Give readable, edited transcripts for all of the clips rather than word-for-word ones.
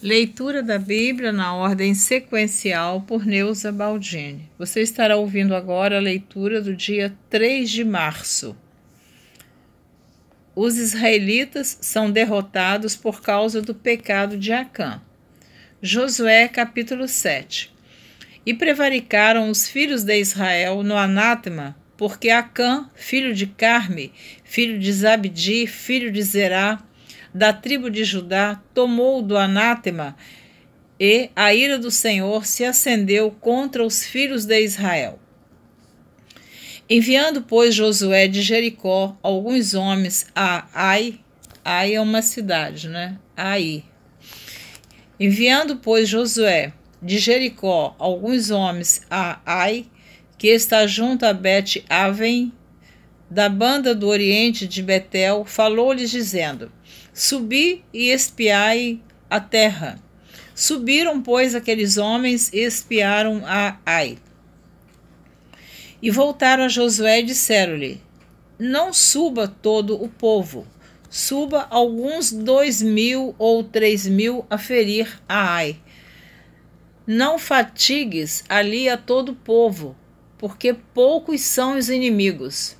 Leitura da Bíblia na ordem sequencial por Neuza Baldini. Você estará ouvindo agora a leitura do dia 3 de março. Os israelitas são derrotados por causa do pecado de Acã. Josué capítulo 7. E prevaricaram os filhos de Israel no anátema, porque Acã, filho de Carme, filho de Zabdi, filho de Zerá, da tribo de Judá, tomou do anátema, e a ira do Senhor se acendeu contra os filhos de Israel. Enviando, pois, Josué de Jericó alguns homens a Ai é uma cidade, né? Ai. Enviando, pois, Josué de Jericó alguns homens a Ai, que está junto a Bet-Aven, da banda do oriente de Betel, falou-lhes dizendo: Subi e espiai a terra. Subiram, pois, aqueles homens e espiaram a Ai. E voltaram a Josué e disseram-lhe: Não suba todo o povo, suba alguns 2.000 ou 3.000 a ferir a Ai. Não fatigues ali a todo o povo, porque poucos são os inimigos.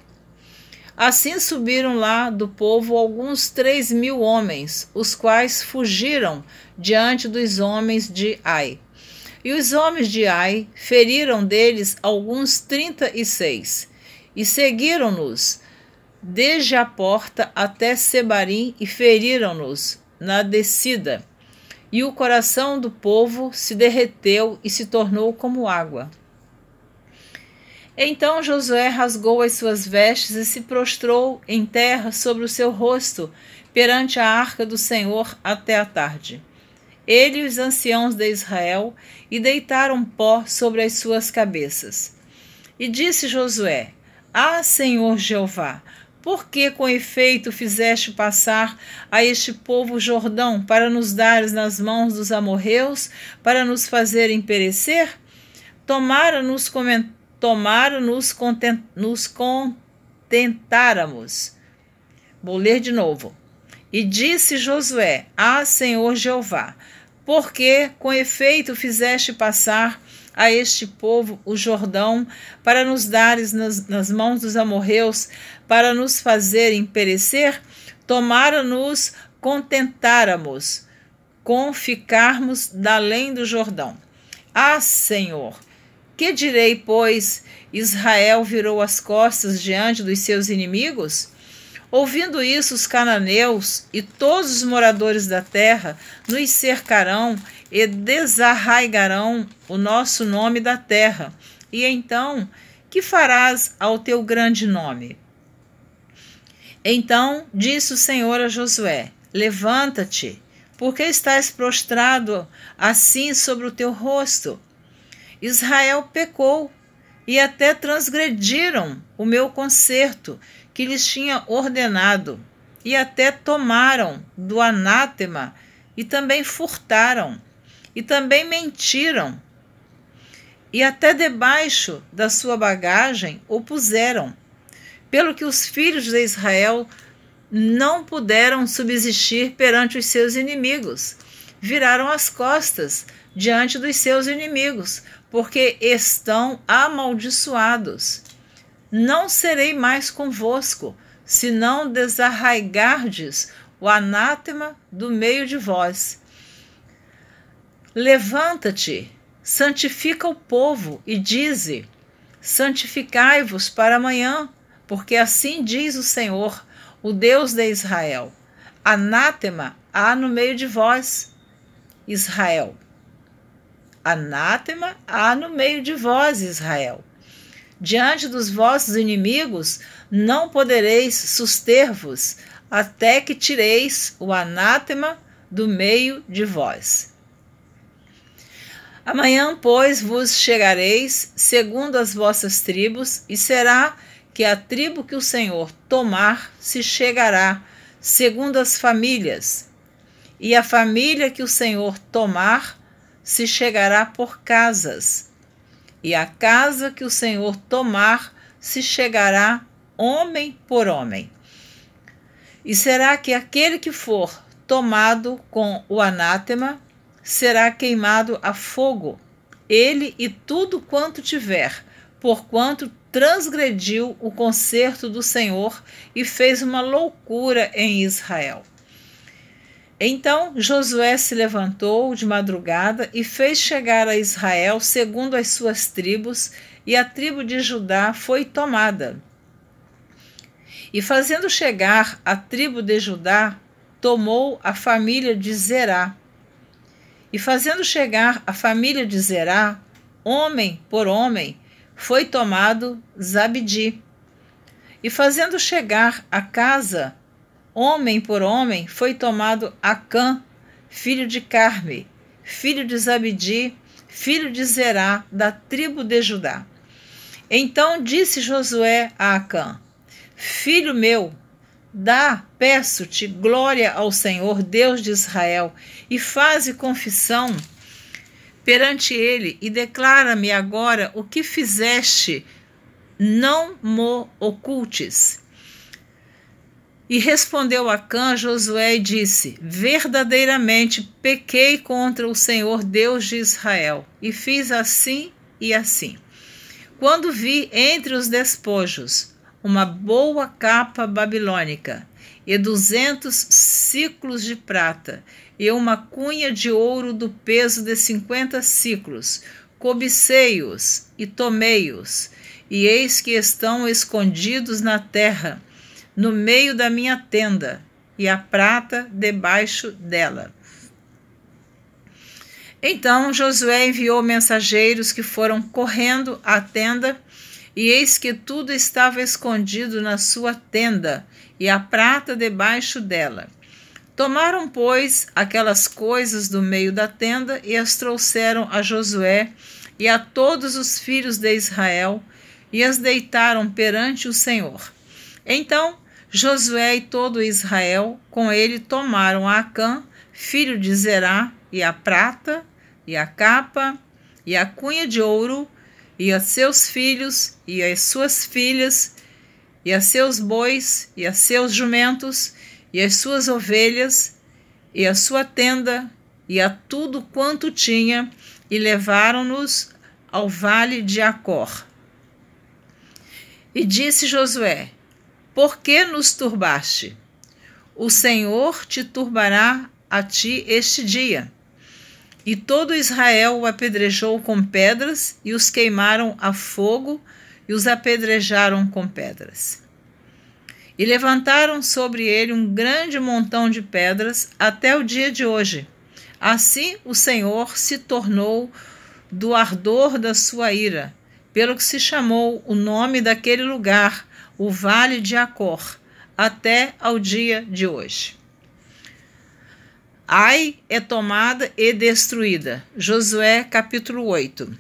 Assim subiram lá do povo alguns 3.000 homens, os quais fugiram diante dos homens de Ai. E os homens de Ai feriram deles alguns 36, e seguiram-nos desde a porta até Sebarim, e feriram-nos na descida. E o coração do povo se derreteu e se tornou como água. Então Josué rasgou as suas vestes e se prostrou em terra sobre o seu rosto perante a arca do Senhor até a tarde. Ele e os anciãos de Israel e deitaram pó sobre as suas cabeças. E disse Josué: Ah, Senhor Jeová, por que com efeito fizeste passar a este povo o Jordão para nos dares nas mãos dos amorreus, para nos fazerem perecer? Tomara-nos contentáramos. Vou ler de novo. E disse Josué: Ah, Senhor Jeová, porque com efeito fizeste passar a este povo o Jordão para nos dares nas mãos dos amorreus, para nos fazerem perecer? Tomara-nos contentáramos com ficarmos da além do Jordão. Ah, Senhor, que direi, pois? Israel virou as costas diante dos seus inimigos? Ouvindo isso, os cananeus e todos os moradores da terra nos cercarão e desarraigarão o nosso nome da terra. E então, que farás ao teu grande nome? Então disse o Senhor a Josué: Levanta-te, porque estás prostrado assim sobre o teu rosto? Israel pecou e até transgrediram o meu concerto que lhes tinha ordenado, e até tomaram do anátema, e também furtaram, e também mentiram, e até debaixo da sua bagagem o puseram, pelo que os filhos de Israel não puderam subsistir perante os seus inimigos, viraram as costas diante dos seus inimigos, porque estão amaldiçoados. Não serei mais convosco, se não desarraigardes o anátema do meio de vós. Levanta-te, santifica o povo e dize: Santificai-vos para amanhã, porque assim diz o Senhor, o Deus de Israel: Anátema há no meio de vós, Israel. Anátema há no meio de vós, Israel. Diante dos vossos inimigos não podereis suster-vos, até que tireis o anátema do meio de vós. Amanhã, pois, vos chegareis segundo as vossas tribos, e será que a tribo que o Senhor tomar se chegará segundo as famílias, e a família que o Senhor tomar se chegará por casas, e a casa que o Senhor tomar se chegará homem por homem. E será que aquele que for tomado com o anátema será queimado a fogo, ele e tudo quanto tiver, porquanto transgrediu o concerto do Senhor e fez uma loucura em Israel. Então Josué se levantou de madrugada e fez chegar a Israel segundo as suas tribos, e a tribo de Judá foi tomada. E fazendo chegar a tribo de Judá, tomou a família de Zerá. E fazendo chegar a família de Zerá, homem por homem, foi tomado Zabdi. E fazendo chegar a casa, homem por homem, foi tomado Acã, filho de Carme, filho de Zabdi, filho de Zerá, da tribo de Judá. Então disse Josué a Acã: Filho meu, peço-te, glória ao Senhor, Deus de Israel, e faze confissão perante ele, e declara-me agora o que fizeste, não mo ocultes. E respondeu Acã Josué e disse: Verdadeiramente pequei contra o Senhor Deus de Israel, e fiz assim e assim. Quando vi entre os despojos uma boa capa babilônica, e 200 siclos de prata, e uma cunha de ouro do peso de 50 siclos, cobicei-os e tomei-os, e eis que estão escondidos na terra, no meio da minha tenda, e a prata debaixo dela. Então Josué enviou mensageiros que foram correndo à tenda, e eis que tudo estava escondido na sua tenda, e a prata debaixo dela. Tomaram, pois, aquelas coisas do meio da tenda, e as trouxeram a Josué e a todos os filhos de Israel, e as deitaram perante o Senhor. Então Josué e todo Israel com ele tomaram a Acã, filho de Zerá, e a prata, e a capa, e a cunha de ouro, e a seus filhos, e as suas filhas, e a seus bois, e a seus jumentos, e as suas ovelhas, e a sua tenda, e a tudo quanto tinha, e levaram-nos ao vale de Acor. E disse Josué: Por que nos turbaste? O Senhor te turbará a ti este dia. E todo Israel o apedrejou com pedras, e os queimaram a fogo, e os apedrejaram com pedras. E levantaram sobre ele um grande montão de pedras até o dia de hoje. Assim o Senhor se tornou do ardor da sua ira, pelo que se chamou o nome daquele lugar, o Vale de Acor, até ao dia de hoje. Ai é tomada e destruída. Josué capítulo 8.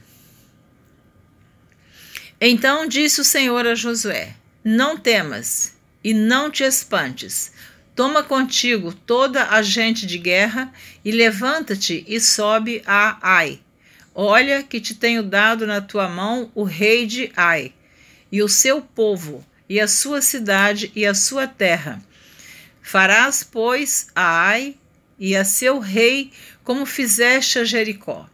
Então disse o Senhor a Josué: Não temas e não te espantes. Toma contigo toda a gente de guerra e levanta-te e sobe a Ai. Olha que te tenho dado na tua mão o rei de Ai, e o seu povo, e a sua cidade e a sua terra. Farás, pois, a Ai e a seu rei como fizeste a Jericó.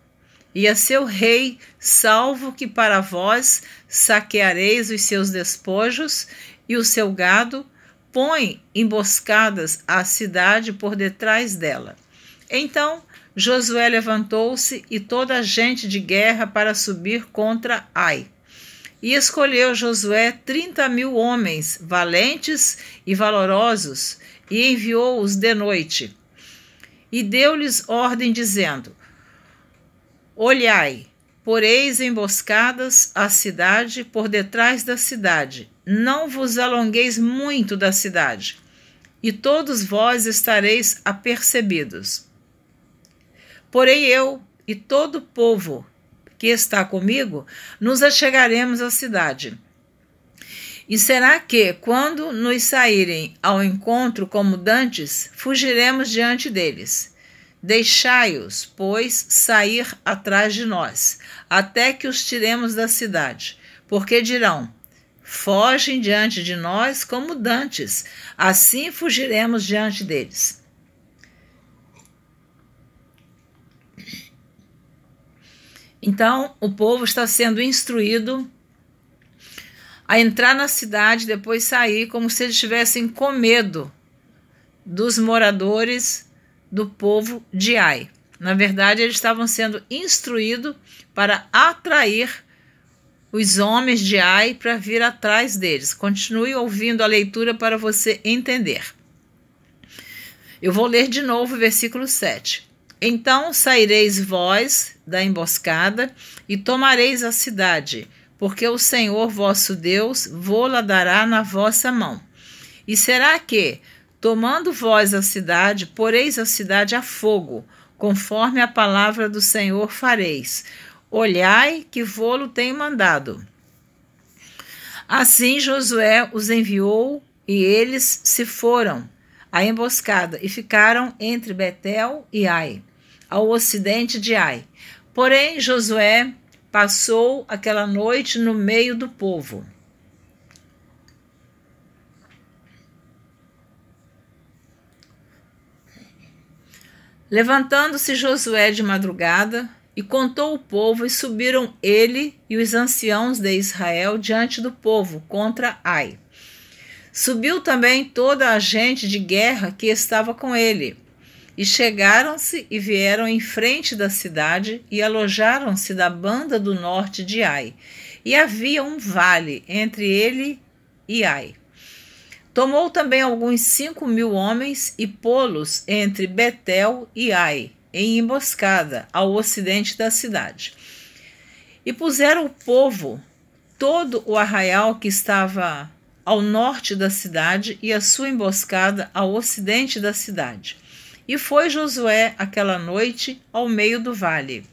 E a seu rei, salvo que para vós saqueareis os seus despojos e o seu gado, põe emboscadas à cidade por detrás dela. Então Josué levantou-se e toda a gente de guerra para subir contra Ai. E escolheu Josué 30.000 homens, valentes e valorosos, e enviou-os de noite. E deu-lhes ordem, dizendo: Olhai, poreis emboscadas à cidade por detrás da cidade, não vos alongueis muito da cidade, e todos vós estareis apercebidos. Porém eu e todo o povo que está comigo, nos achegaremos à cidade. E será que, quando nos saírem ao encontro como dantes, fugiremos diante deles? Deixai-os, pois, sair atrás de nós, até que os tiremos da cidade, porque dirão: fogem diante de nós como dantes, assim fugiremos diante deles. Então, o povo está sendo instruído a entrar na cidade, depois sair, como se eles estivessem com medo dos moradores do povo de Ai. Na verdade, eles estavam sendo instruídos para atrair os homens de Ai para vir atrás deles. Continue ouvindo a leitura para você entender. Eu vou ler de novo o versículo 7. Então saireis vós da emboscada e tomareis a cidade, porque o Senhor vosso Deus vô-la dará na vossa mão. E será que, tomando vós a cidade, poreis a cidade a fogo, conforme a palavra do Senhor fareis. Olhai que vô-lo tenho mandado. Assim Josué os enviou e eles se foram à emboscada e ficaram entre Betel e Ai, ao ocidente de Ai. Porém, Josué passou aquela noite no meio do povo. Levantando-se Josué de madrugada, e contou o povo, e subiram ele e os anciãos de Israel diante do povo contra Ai. Subiu também toda a gente de guerra que estava com ele. E chegaram-se e vieram em frente da cidade e alojaram-se da banda do norte de Ai. E havia um vale entre ele e Ai. Tomou também alguns 5.000 homens e pô-los entre Betel e Ai, em emboscada, ao ocidente da cidade. E puseram o povo, todo o arraial que estava ao norte da cidade e a sua emboscada ao ocidente da cidade. E foi Josué aquela noite ao meio do vale.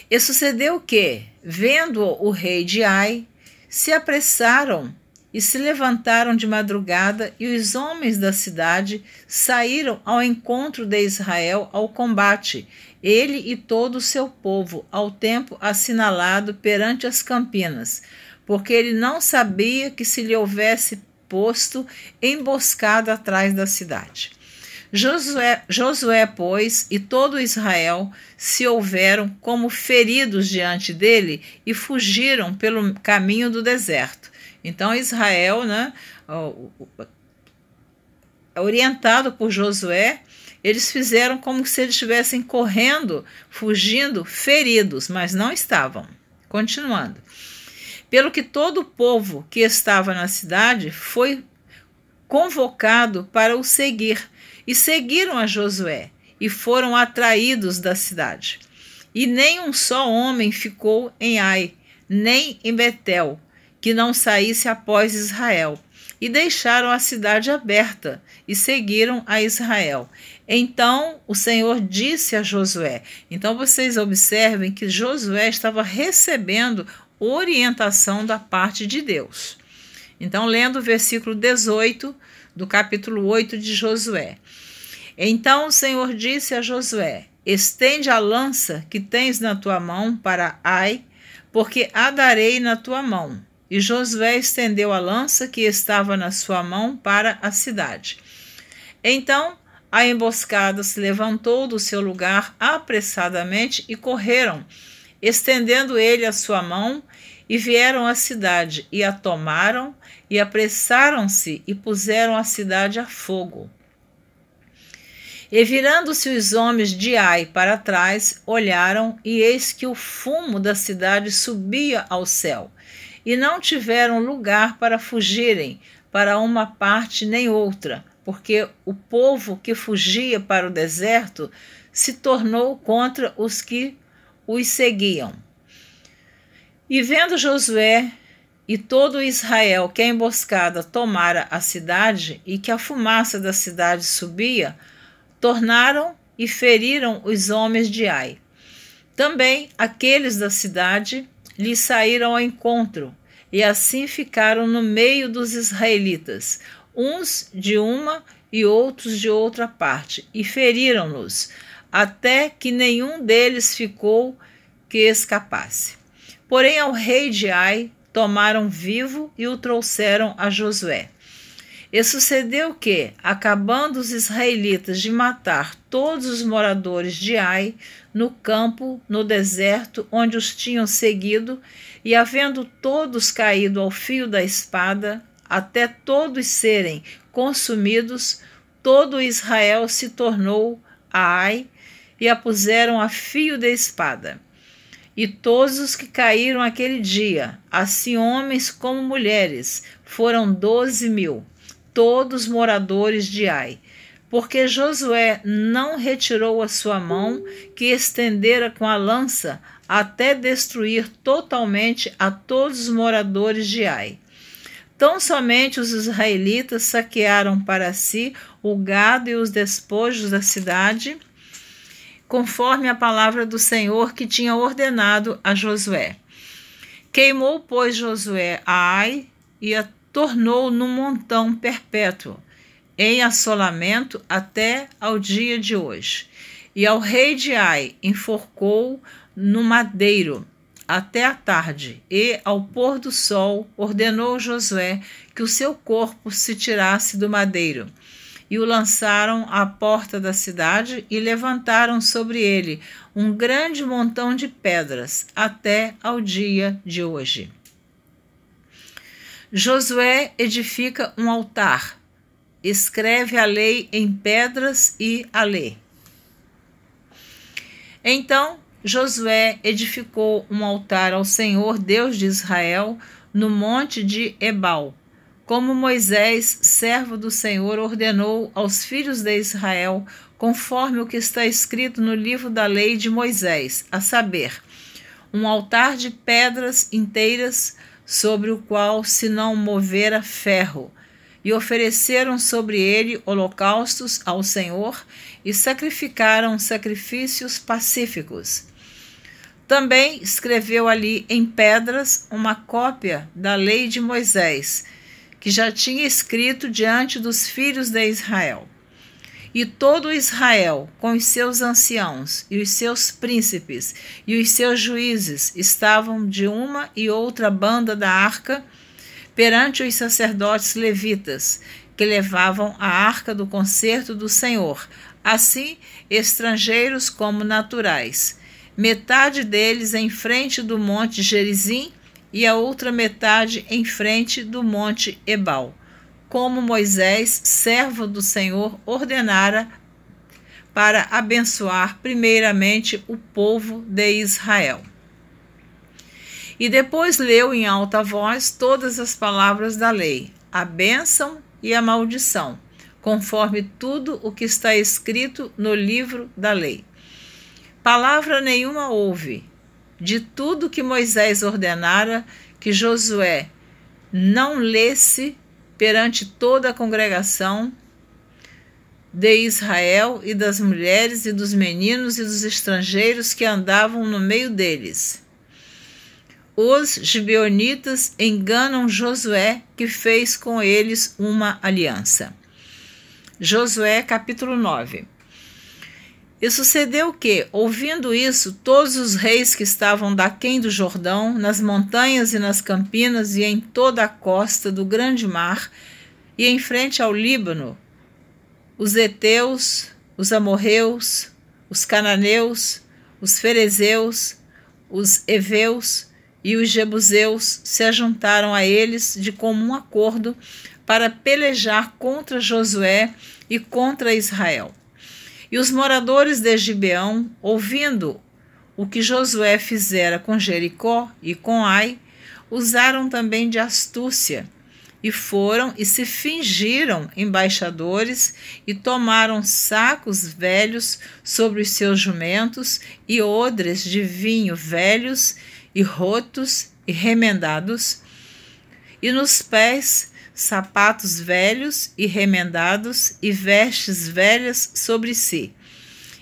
E sucedeu que, vendo o rei de Ai, se apressaram e se levantaram de madrugada, e os homens da cidade saíram ao encontro de Israel ao combate, ele e todo o seu povo, ao tempo assinalado perante as campinas, porque ele não sabia que se lhe houvesse posto emboscada atrás da cidade. Josué, pois, e todo Israel se houveram como feridos diante dele e fugiram pelo caminho do deserto. Então Israel, orientado por Josué, eles fizeram como se eles estivessem correndo, fugindo, feridos, mas não estavam. Continuando. Pelo que todo o povo que estava na cidade foi convocado para o seguir, e seguiram a Josué, e foram atraídos da cidade. E nem um só homem ficou em Ai, nem em Betel, que não saísse após Israel. E deixaram a cidade aberta, e seguiram a Israel. Então o Senhor disse a Josué. Então vocês observem que Josué estava recebendo orientação da parte de Deus. Então, lendo o versículo 18 do capítulo 8 de Josué. Então o Senhor disse a Josué: estende a lança que tens na tua mão para Ai, porque a darei na tua mão. E Josué estendeu a lança que estava na sua mão para a cidade. Então a emboscada se levantou do seu lugar apressadamente e correram, estendendo ele a sua mão, e vieram à cidade, e a tomaram, e apressaram-se, e puseram a cidade a fogo. E virando-se os homens de Ai para trás, olharam, e eis que o fumo da cidade subia ao céu, e não tiveram lugar para fugirem para uma parte nem outra, porque o povo que fugia para o deserto se tornou contra os que os seguiam. E vendo Josué e todo Israel que a emboscada tomara a cidade e que a fumaça da cidade subia, tornaram e feriram os homens de Ai. Também aqueles da cidade lhe saíram ao encontro, e assim ficaram no meio dos israelitas, uns de uma e outros de outra parte, e feriram-nos, até que nenhum deles ficou que escapasse. Porém ao rei de Ai tomaram vivo e o trouxeram a Josué. E sucedeu que, acabando os israelitas de matar todos os moradores de Ai, no campo, no deserto, onde os tinham seguido, e havendo todos caído ao fio da espada, até todos serem consumidos, todo Israel se tornou a Ai, e a puseram a fio da espada. E todos os que caíram aquele dia, assim homens como mulheres, foram 12.000, todos moradores de Ai, porque Josué não retirou a sua mão, que estendera com a lança, até destruir totalmente a todos os moradores de Ai. Tão somente os israelitas saquearam para si o gado e os despojos da cidade, conforme a palavra do Senhor que tinha ordenado a Josué. Queimou, pois, Josué a Ai e a tornou num montão perpétuo, em assolamento até ao dia de hoje. E ao rei de Ai enforcou no madeiro até a tarde, e ao pôr do sol ordenou Josué que o seu corpo se tirasse do madeiro. E o lançaram à porta da cidade e levantaram sobre ele um grande montão de pedras, até ao dia de hoje. Josué edifica um altar, escreve a lei em pedras e a lê. Então Josué edificou um altar ao Senhor, Deus de Israel, no monte de Ebal, como Moisés, servo do Senhor, ordenou aos filhos de Israel, conforme o que está escrito no livro da lei de Moisés, a saber, um altar de pedras inteiras, sobre o qual se não movera ferro, e ofereceram sobre ele holocaustos ao Senhor, e sacrificaram sacrifícios pacíficos. Também escreveu ali em pedras uma cópia da lei de Moisés, que já tinha escrito diante dos filhos de Israel. E todo Israel, com os seus anciãos, e os seus príncipes, e os seus juízes, estavam de uma e outra banda da arca, perante os sacerdotes levitas, que levavam a arca do concerto do Senhor, assim estrangeiros como naturais. Metade deles em frente do monte Gerizim, e a outra metade em frente do monte Ebal, como Moisés, servo do Senhor, ordenara para abençoar primeiramente o povo de Israel. E depois leu em alta voz todas as palavras da lei, a bênção e a maldição, conforme tudo o que está escrito no livro da lei. Palavra nenhuma houve de tudo que Moisés ordenara que Josué não lesse perante toda a congregação de Israel, e das mulheres e dos meninos e dos estrangeiros que andavam no meio deles. Os gibeonitas enganam Josué, que fez com eles uma aliança. Josué capítulo 9. E sucedeu que, ouvindo isso, todos os reis que estavam daquém do Jordão, nas montanhas e nas campinas e em toda a costa do grande mar, e em frente ao Líbano, os heteus, os amorreus, os cananeus, os ferezeus, os heveus e os jebuseus se ajuntaram a eles de comum acordo para pelejar contra Josué e contra Israel. E os moradores de Gibeão, ouvindo o que Josué fizera com Jericó e com Ai, usaram também de astúcia, e foram e se fingiram embaixadores, e tomaram sacos velhos sobre os seus jumentos, e odres de vinho velhos, e rotos e remendados, e nos pés sapatos velhos e remendados, e vestes velhas sobre si.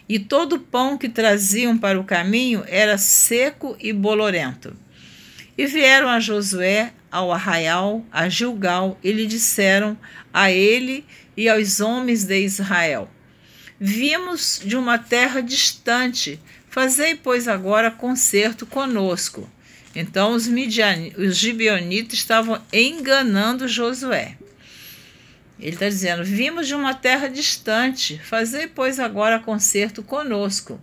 E todo o pão que traziam para o caminho era seco e bolorento. E vieram a Josué ao arraial, a Gilgal, e lhe disseram a ele e aos homens de Israel: Vimos de uma terra distante, fazei, pois, agora concerto conosco. Então os gibeonitas estavam enganando Josué. Ele está dizendo: vimos de uma terra distante, fazei, pois, agora concerto conosco.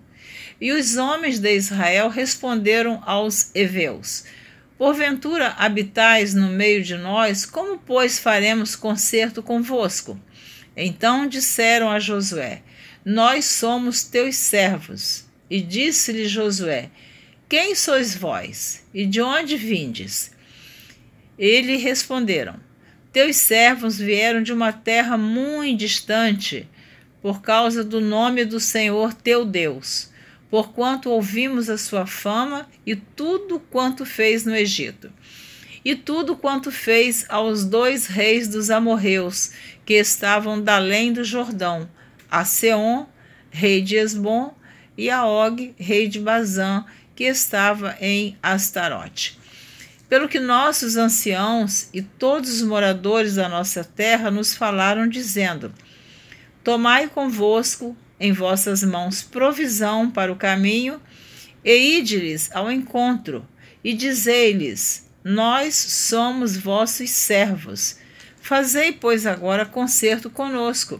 E os homens de Israel responderam aos heveus: porventura habitais no meio de nós, como, pois, faremos concerto convosco? Então disseram a Josué: nós somos teus servos. E disse-lhe Josué: quem sois vós? E de onde vindes? Eles responderam: teus servos vieram de uma terra muito distante, por causa do nome do Senhor teu Deus, porquanto ouvimos a sua fama e tudo quanto fez no Egito, e tudo quanto fez aos 2 reis dos amorreus, que estavam da além do Jordão, a Seom, rei de Esbom, e a Og, rei de Bazã, que estava em Astarote. Pelo que nossos anciãos e todos os moradores da nossa terra nos falaram, dizendo: tomai convosco em vossas mãos provisão para o caminho, e ide-lhes ao encontro, e dizei-lhes: nós somos vossos servos. Fazei, pois, agora concerto conosco.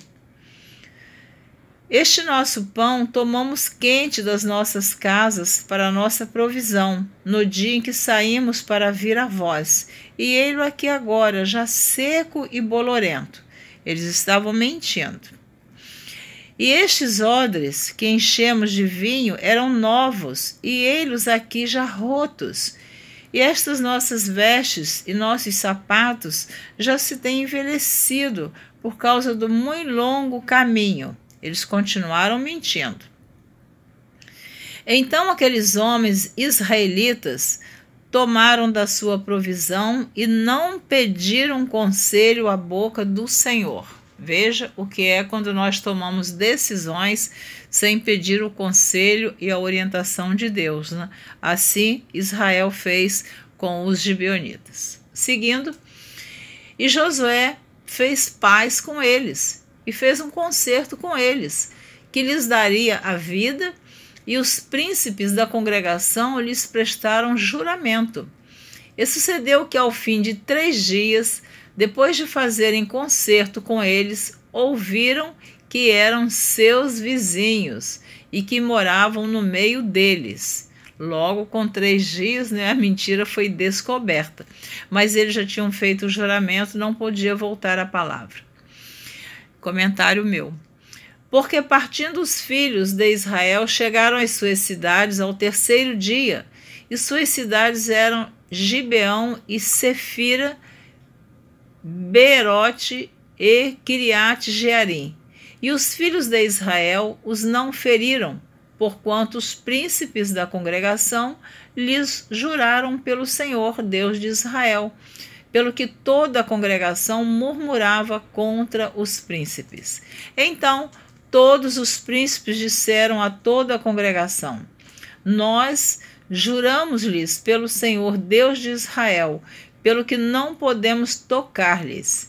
Este nosso pão tomamos quente das nossas casas para a nossa provisão, no dia em que saímos para vir a vós, e ei-lo aqui agora, já seco e bolorento. Eles estavam mentindo. E estes odres que enchemos de vinho eram novos, e ei-los aqui já rotos. E estas nossas vestes e nossos sapatos já se têm envelhecido por causa do muito longo caminho. Eles continuaram mentindo. Então aqueles homens israelitas tomaram da sua provisão e não pediram conselho à boca do Senhor. Veja o que é quando nós tomamos decisões sem pedir o conselho e a orientação de Deus, né? Assim Israel fez com os gibeonitas. Seguindo, e Josué fez paz com eles e fez um concerto com eles, que lhes daria a vida, e os príncipes da congregação lhes prestaram juramento. E sucedeu que, ao fim de 3 dias, depois de fazerem concerto com eles, ouviram que eram seus vizinhos e que moravam no meio deles. Logo, com 3 dias, a mentira foi descoberta. Mas eles já tinham feito o juramento, não podia voltar a palavra. Comentário meu. Porque partindo os filhos de Israel, chegaram às suas cidades ao 3º dia, e suas cidades eram Gibeão e Sefira, Beerote e Kiriat-Jearim. E os filhos de Israel os não feriram, porquanto os príncipes da congregação lhes juraram pelo Senhor, Deus de Israel, pelo que toda a congregação murmurava contra os príncipes. Então todos os príncipes disseram a toda a congregação: nós juramos-lhes pelo Senhor, Deus de Israel, pelo que não podemos tocar-lhes.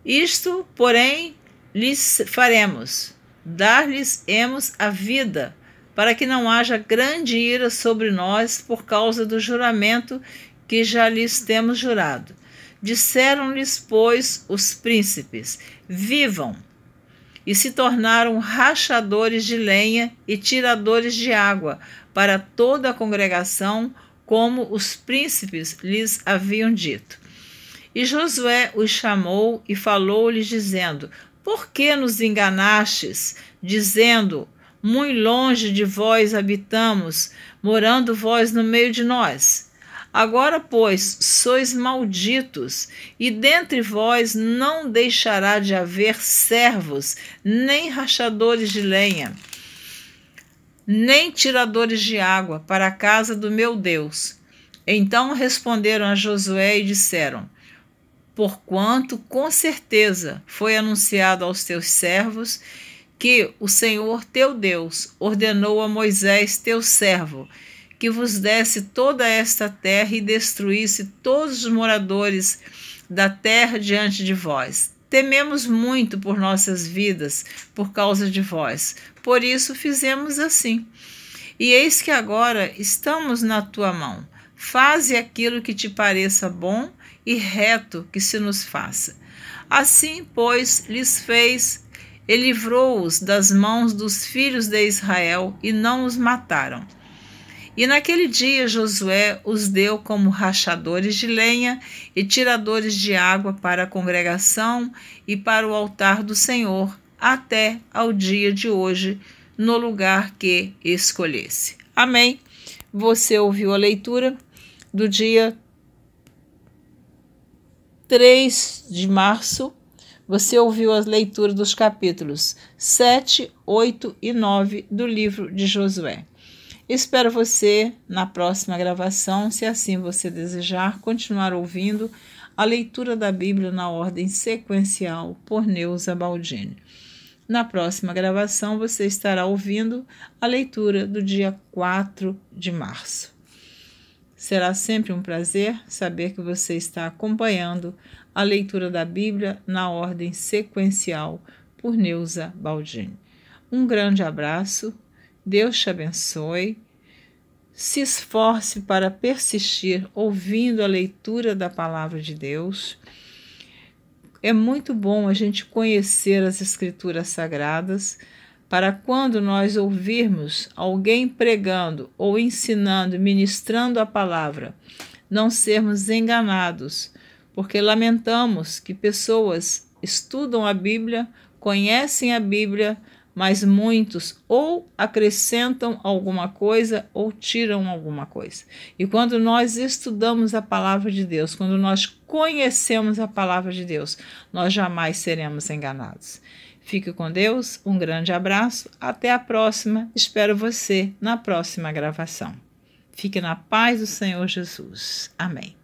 Isto, porém, lhes faremos: dar-lhes-emos a vida, para que não haja grande ira sobre nós por causa do juramento que já lhes temos jurado. Disseram-lhes, pois, os príncipes: vivam! E se tornaram rachadores de lenha e tiradores de água para toda a congregação, como os príncipes lhes haviam dito. E Josué os chamou e falou-lhes, dizendo: por que nos enganastes, dizendo: muito longe de vós habitamos, morando vós no meio de nós? Agora, pois, sois malditos, e dentre vós não deixará de haver servos, nem rachadores de lenha, nem tiradores de água para a casa do meu Deus. Então responderam a Josué e disseram: porquanto com certeza foi anunciado aos teus servos que o Senhor teu Deus ordenou a Moisés teu servo que vos desse toda esta terra e destruísse todos os moradores da terra diante de vós. Tememos muito por nossas vidas por causa de vós, por isso fizemos assim. E eis que agora estamos na tua mão. Faze aquilo que te pareça bom e reto que se nos faça. Assim, pois, lhes fez e livrou-os das mãos dos filhos de Israel, e não os mataram. E naquele dia Josué os deu como rachadores de lenha e tiradores de água para a congregação e para o altar do Senhor, até ao dia de hoje, no lugar que escolhesse. Amém. Você ouviu a leitura do dia 3 de março. Você ouviu a leitura dos capítulos 7, 8 e 9 do livro de Josué. Espero você na próxima gravação, se assim você desejar, continuar ouvindo a leitura da Bíblia na ordem sequencial por Neuza Baldini. Na próxima gravação, você estará ouvindo a leitura do dia 4 de março. Será sempre um prazer saber que você está acompanhando a leitura da Bíblia na ordem sequencial por Neuza Baldini. Um grande abraço, Deus te abençoe. Se esforce para persistir ouvindo a leitura da Palavra de Deus. É muito bom a gente conhecer as Escrituras Sagradas, para quando nós ouvirmos alguém pregando ou ensinando, ministrando a palavra, não sermos enganados, porque lamentamos que pessoas estudam a Bíblia, conhecem a Bíblia, mas muitos ou acrescentam alguma coisa ou tiram alguma coisa. E quando nós estudamos a palavra de Deus, quando nós conhecemos a palavra de Deus, nós jamais seremos enganados. Fique com Deus, um grande abraço, até a próxima, espero você na próxima gravação. Fique na paz do Senhor Jesus. Amém.